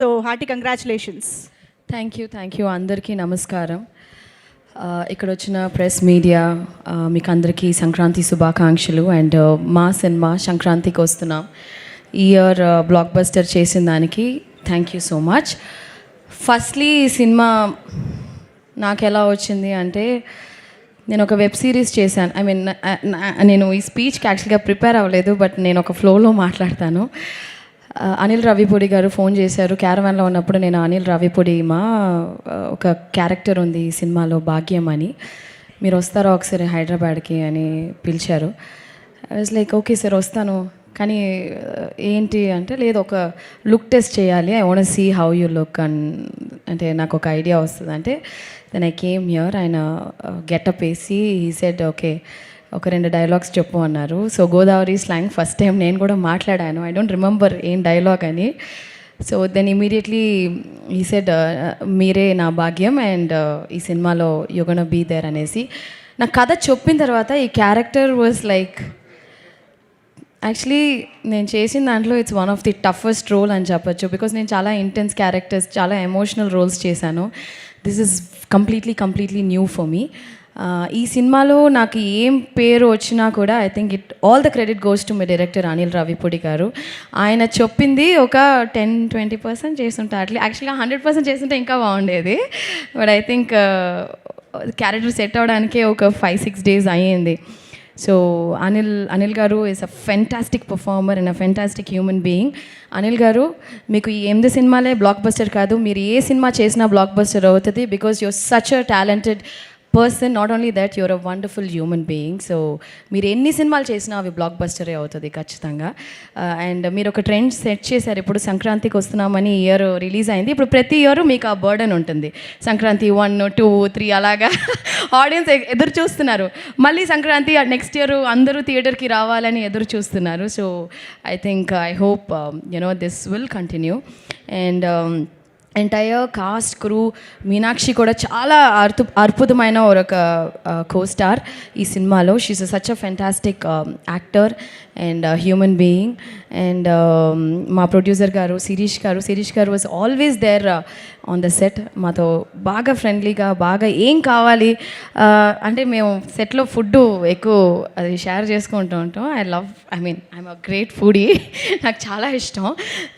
So hearty congratulations. Thank you అందరికీ నమస్కారం. ఇక్కడ వచ్చిన ప్రెస్ మీడియా మీకు అందరికీ సంక్రాంతి శుభాకాంక్షలు. అండ్ మా సినిమా సంక్రాంతికి వస్తున్నాం. ఈ ఇయర్ బ్లాక్ బస్టర్ చేసిన దానికి thank you so much. Firstly ఈ సినిమా నాకు ఎలా వచ్చింది అంటే, నేను ఒక వెబ్ సిరీస్ చేశాను. ఐ మీన్ నేను ఈ స్పీచ్కి యాక్చువల్గా ప్రిపేర్ అవ్వలేదు, బట్ నేను ఒక ఫ్లోలో మాట్లాడతాను. అనిల్ రావిపూడి గారు ఫోన్ చేశారు క్యారవాన్లో ఉన్నప్పుడు. నేను అనిల్ రావిపూడి ఒక క్యారెక్టర్ ఉంది ఈ సినిమాలో, భాగ్యం అని, మీరు వస్తారా ఒకసారి హైదరాబాద్కి అని పిలిచారు. I was like okay sir వస్తాను, కానీ ఏంటి అంటే లేదు ఒక లుక్ టెస్ట్ చేయాలి, I want see how you look అంటే నాకు ఒక ఐడియా వస్తుంది అంటే. Then I came here. ఆయన గెటప్ వేసి హీ సెడ్ ఓకే ఒక 2 డైలాగ్స్ చెప్పు అన్నారు. So Godavari slang first time నేను కూడా మాట్లాడాను. ఐ డోంట్ రిమెంబర్ ఏం డైలాగ్ అని. So then immediately he said మీరే నా భాగ్యం అండ్ ఈ సినిమాలో యు గోనా బీ దేర్ అనేసి. నా కథ చెప్పిన తర్వాత ఈ క్యారెక్టర్ వాజ్ లైక్, యాక్చువల్లీ నేను చేసిన దాంట్లో it's one of the toughest role అని చెప్పొచ్చు. బికాస్ నేను చాలా ఇంటెన్స్ క్యారెక్టర్స్, చాలా ఎమోషనల్ రోల్స్ చేశాను. This is completely new for me. ఈ సినిమాలో నాకు ఏం పేరు వచ్చినా కూడా I think all the credit goes to my director Anil Ravipudi garu. ఆయన చెప్పింది ఒక 10-20% చేస్తుంటే, యాక్చువల్గా 100% చేస్తుంటే ఇంకా బాగుండేది. But I think character set అవ్వడానికే ఒక 5-6 days అయ్యింది. So Anil garu is a fantastic performer and a fantastic human being. Anil garu, మీకు ఈ 8 సినిమాలే బ్లాక్ బస్టర్ కాదు, మీరు ఏ సినిమా చేసినా బ్లాక్ బస్టర్ అవుతుంది. Because you're such a talented person. Not only that, you're a wonderful human being. So మీరు ఎన్ని సినిమాలు చేసినా అవి బ్లాక్ బస్టరే అవుతుంది ఖచ్చితంగా. అండ్ మీరు ఒక ట్రెండ్ సెట్ చేశారు. ఇప్పుడు సంక్రాంతికి వస్తున్నామని ఇయర్ రిలీజ్ అయింది. ఇప్పుడు ప్రతి ఇయర్ మీకు ఆ బర్డన్ ఉంటుంది. సంక్రాంతి 1, 2, 3 అలాగా ఆడియన్స్ ఎదురు చూస్తున్నారు. మళ్ళీ సంక్రాంతి నెక్స్ట్ ఇయర్ అందరూ థియేటర్కి రావాలని ఎదురు చూస్తున్నారు. So I think I hope this will continue. And entire cast crew, Meenakshi కూడా చాలా అద్భుతమైన ఒక కో స్టార్ ఈ సినిమాలో. She's such a fantastic actor and human being. And మా producer garu Shirish garu was always there on the set. మాతో బాగా ఫ్రెండ్లీగా, బాగా ఏం కావాలి అంటే మేము సెట్లో ఫుడ్ ఎక్కువ అది షేర్ చేసుకుంటూ ఉంటాం. I'm a great foodie. నాకు చాలా ఇష్టం.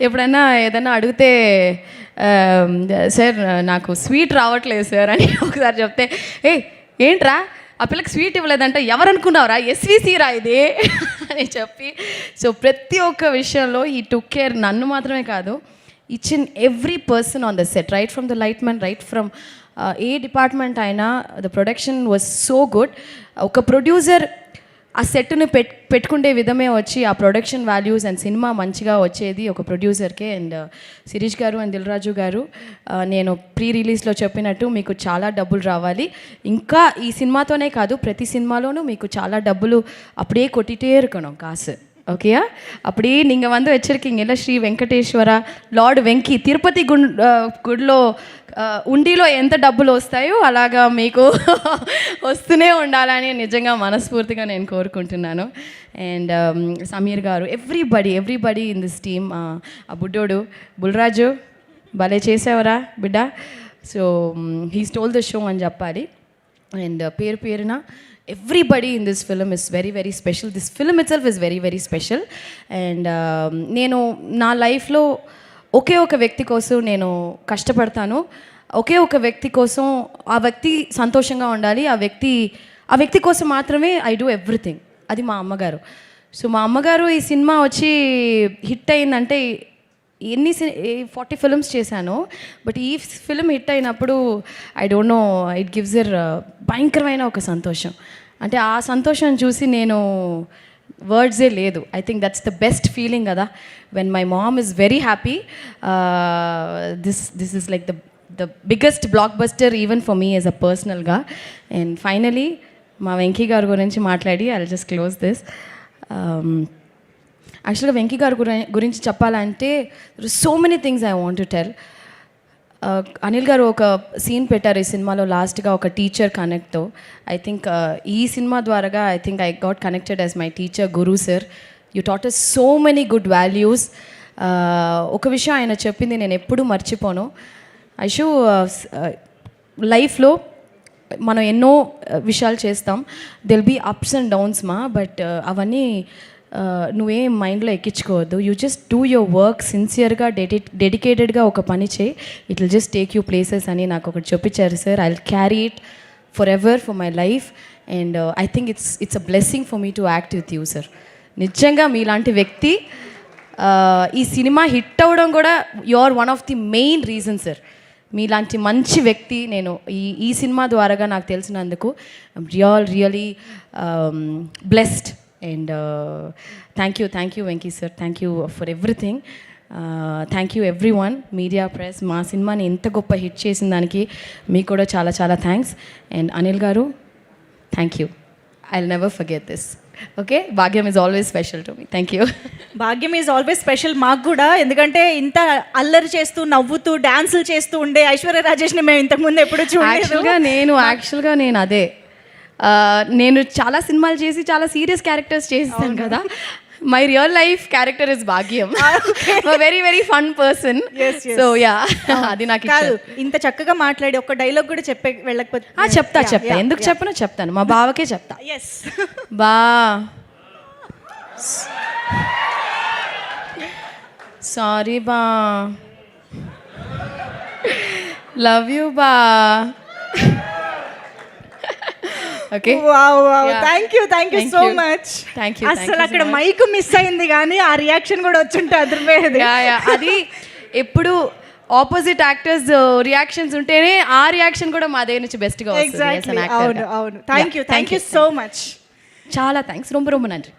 ఎప్పుడైనా ఏదైనా అడిగితే సార్ నాకు స్వీట్ రావట్లేదు సార్ అని ఒకసారి చెప్తే, ఏంట్రా ఆ పిల్లకి స్వీట్ ఇవ్వలేదంటే ఎవరనుకున్నావురా, ఎస్విసి రా ఇది అని చెప్పి. సో ప్రతి ఒక్క విషయంలో ఈ టుక్ కేర్, నన్ను మాత్రమే కాదు, each and every person on the set, right from the light man, right from ఏ డిపార్ట్మెంట్ అయినా. The production was so good. ఒక ప్రొడ్యూసర్ ఆ సెట్ని పెట్టుకుండే విధమే వచ్చి ఆ ప్రొడక్షన్ వాల్యూస్ అండ్ సినిమా మంచిగా వచ్చేది ఒక ప్రొడ్యూసర్కే. అండ్ శిరీష్ గారు అండ్ దిల్ రాజు గారు, నేను ప్రీ రిలీజ్లో చెప్పినట్టు మీకు చాలా డబ్బులు రావాలి. ఇంకా ఈ సినిమాతోనే కాదు, ప్రతి సినిమాలోనూ మీకు చాలా డబ్బులు அப்படியே கொட்டிட்டே இருக்கணும் காசு. ஓகேயா? அப்படியே நீங்கள் வந்து வச்சுருக்கீங்கல்ல ஸ்ரீ వెంకటేశ్వర లార్డ్ వెంకీ తిరుపతి గుడిలో ఉండిలో ఎంత డబ్బులు వస్తాయో అలాగా మీకు వస్తూనే ఉండాలని నిజంగా మనస్ఫూర్తిగా నేను కోరుకుంటున్నాను. అండ్ సమీర్ గారు, ఎవ్రీబడి ఇన్ దిస్ టీమ్. ఆ బుడ్డోడు బుల్రాజు భలే చేసావరా బిడ్డ. So he stole the show అని చెప్పాలి. అండ్ పేరున everybody in this film is very special. This film itself is very special. And నేను నా లైఫ్లో ఒకే ఒక వ్యక్తి కోసం నేను కష్టపడతాను. ఒకే ఒక వ్యక్తి కోసం, ఆ వ్యక్తి సంతోషంగా ఉండాలి, ఆ వ్యక్తి కోసం మాత్రమే ఐ డూ ఎవ్రీథింగ్. అది మా అమ్మగారు. సో మా అమ్మగారు ఈ సినిమా వచ్చి హిట్ అయిందంటే, 40 ఫిల్మ్స్ చేశాను, బట్ ఈ ఫిల్మ్ హిట్ అయినప్పుడు I don't know, it gives er భయంకరమైన ఒక సంతోషం. అంటే ఆ సంతోషం చూసి నేను వర్డ్సే లేదు. I think that's the best feeling కదా, when my mom is very happy. This is like the biggest blockbuster even for me as a పర్సనల్గా. అండ్ ఫైనలీ మా వెంకీ గారి గురించి మాట్లాడి I will just close this. యాక్చువల్గా వెంకీ గారి గురించి చెప్పాలంటే so many things I want to tell. Anil గారు ఒక సీన్ పెట్టారు ఈ సినిమాలో లాస్ట్గా, ఒక టీచర్ కనెక్ట్తో. ఐ థింక్ ఈ సినిమా ద్వారాగా I got connected as my teacher Guru sir. You taught us so many good values. ఒక విషయం ఆయన చెప్పింది నేను ఎప్పుడూ మర్చిపోను. ఐషు, లైఫ్లో మనం ఎన్నో విషయాలు చేస్తాం, there'll be ups and downs but అవన్నీ నువ్వేం మైండ్లో ఎక్కించుకోవద్దు. You just do your work సిన్సియర్గా డెడికేటెడ్గా ఒక పని చేయి, it will just take you places అని నాకు ఒకటి చెప్పించారు sir. I will carry it forever for my life and I think it's a blessing for me to act with you sir. నిజంగా మీలాంటి వ్యక్తి ఈ సినిమా హిట్ అవ్వడం కూడా you are one of the main reason sir. మీలాంటి మంచి వ్యక్తి నేను ఈ సినిమా ద్వారాగా నాకు తెలిసినందుకు really blessed and thank you Venky sir, thank you for everything. Thank you everyone, media press. మా సినిమాని ఎంత గొప్ప హిట్ చేసిన దానికి మీకు కూడా చాలా చాలా థ్యాంక్స్. అండ్ అనిల్ గారు, thank you. I will never forget this. Okay, Bhagyam is always special to me. Thank you. Bhagyam is always special మాకు కూడా, ఎందుకంటే ఇంత అల్లరి చేస్తూ నవ్వుతూ డాన్సులు చేస్తూ ఉండే ఐశ్వర్య రాజేష్ని మేము ఇంతకుముందు ఎప్పుడు చూడలేదు. యాక్చువల్గా నేను అదే, నేను చాలా సినిమాలు చేసి చాలా సీరియస్ క్యారెక్టర్స్ చేస్తాను కదా. My real life character is Bhagyam, very very fun person. So yeah, అది నాకు కాదు, ఇంత చక్కగా మాట్లాడి ఒక్క డైలాగ్ కూడా చెప్పే వెళ్ళకపోతే చెప్తా. ఎందుకు చెప్పను చెప్తాను, మా బావకే చెప్తా. ఎస్ బా, సారీ బా, లవ్ యూ బా. Okay, thank you so much. Thank you. అసలు అక్కడ మైక్ మిస్ అయింది కానీ ఆ రియాక్షన్ కూడా వచ్చుంటే అదిరిపోయేది. అది ఎప్పుడు ఆపోజిట్ యాక్టర్స్ రియాక్షన్స్ ఉంటేనే ఆ రియాక్షన్ కూడా మా దగ్గర నుంచి బెస్ట్గా వస్తుంది. అవును. Thank you so much. చాలా థ్యాంక్స్, రొంబ నன்றி.